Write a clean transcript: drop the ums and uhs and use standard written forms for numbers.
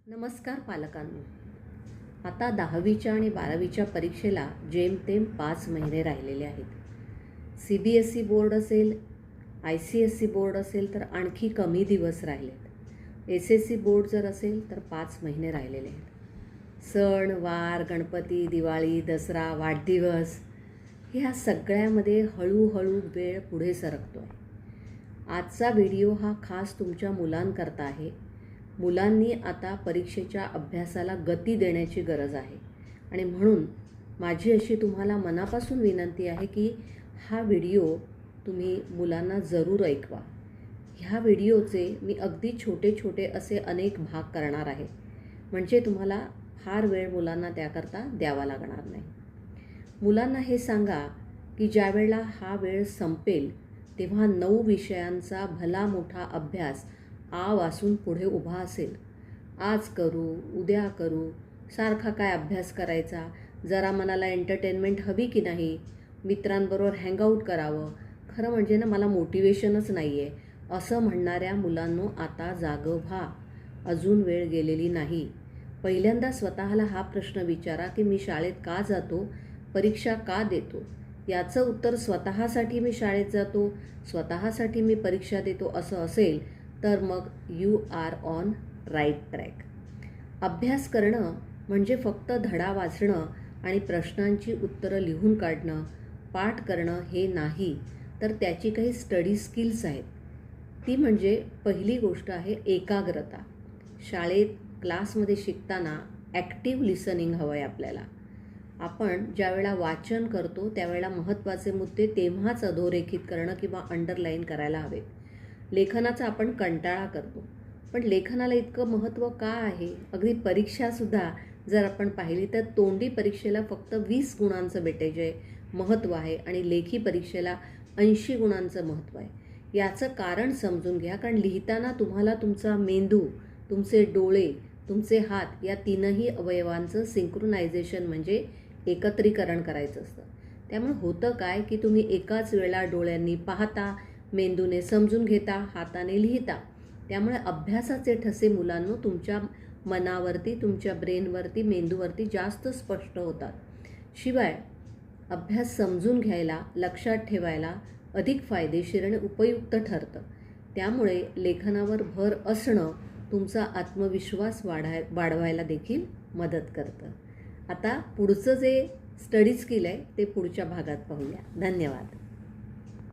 नमस्कार पालकांनो. आता 10वीच्या आणि 12वीच्या परीक्षेला जेमतेम 5 महिने राहिलेले आहेत. CBSE बोर्ड असेल, ICSE बोर्ड असेल तर आणखी कमी दिवस राहिलेत. SSC बोर्ड जर असेल तर 5 महिने राहिलेले आहेत. सण, वार, गणपती, दिवाळी, दसरा, वाढदिवस ह्या सगळ्यामध्ये हळूहळू वेळ पुढे सरकतो आहे. आजचा व्हिडिओ हा खास तुमच्या मुलांकरता आहे. मुलांनी आता परीक्षेच्या अभ्यासाला गती देण्याची गरज आहे आणि म्हणून माझी अशी तुम्हाला मनापासून विनंती आहे की हा व्हिडिओ तुम्ही मुलांना जरूर ऐकवा. ह्या व्हिडिओचे मी अगदी छोटे छोटे असे अनेक भाग करणार आहे, म्हणजे तुम्हाला फार वेळ मुलांना त्याकरता द्यावा लागणार नाही. मुलांना हे सांगा की ज्या वेळेला हा वेळ संपेल तेव्हा 9 विषयांचा भला मोठा अभ्यास वासून पुढे उभा असेल. आज करू, उद्या करू, सारखा काय अभ्यास करायचा, जरा मनाला एंटरटेनमेंट हवी की नाही, मित्रांबरोबर हँगआउट करावं, खरं म्हणजे ना मला मोटिवेशनच नाही आहे असं म्हणणाऱ्या मुलांनो आता जागं व्हा. अजून वेळ गेलेली नाही. पहिल्यांदा स्वतःला हा प्रश्न विचारा की मी शाळेत का जातो, परीक्षा का देतो. याचं उत्तर स्वतःसाठी मी शाळेत जातो, स्वतःसाठी मी परीक्षा देतो असं असेल तर मग you are on right track. अभ्यास करणं म्हणजे फक्त धडा वाचणं आणि प्रश्नांची उत्तरं लिहून काढणं, पाठ करणं हे नाही, तर त्याची काही स्टडी स्किल्स आहेत. ती म्हणजे पहिली गोष्ट आहे एकाग्रता. शाळेत क्लासमध्ये शिकताना ॲक्टिव्ह लिसनिंग हवं आहे आपल्याला. आपण ज्यावेळेला वाचन करतो त्यावेळेला महत्त्वाचे मुद्दे तेव्हाच अधोरेखित करणं किंवा अंडरलाईन करायला हवेत. लेखनाचा आपण कंटाळा करतो, पण लेखनाला इतकं महत्त्व का आहे? अगदी परीक्षासुद्धा जर आपण पाहिली तर तोंडी परीक्षेला फक्त 20 गुणांचं वेटेज आहे, महत्त्व आहे, आणि लेखी परीक्षेला 80 गुणांचं महत्त्व आहे. याचं कारण समजून घ्या, कारण लिहिताना तुम्हाला तुमचा मेंदू, तुमचे डोळे, तुमचे हात या तीनही अवयवांचं सिंक्रोनायझेशन म्हणजे एकत्रीकरण करायचं असतं. त्यामुळे होतं काय की तुम्ही एकाच वेळेला डोळ्यांनी पाहता, मेंदूने समजून घेता, हाताने लिहिता. त्यामुळे अभ्यासाचे ठसे मुलांनो तुमच्या मनावरती, तुमच्या ब्रेनवरती, मेंदूवरती जास्त स्पष्ट होतात. शिवाय अभ्यास समजून घ्यायला, लक्षात ठेवायला अधिक फायदेशीर आणि उपयुक्त ठरतं. त्यामुळे लेखनावर भर असणं तुमचा आत्मविश्वास वाढवायला देखील मदत करतं. आता पुढचं जे स्टडी स्किल आहे ते पुढच्या भागात पाहूया. धन्यवाद.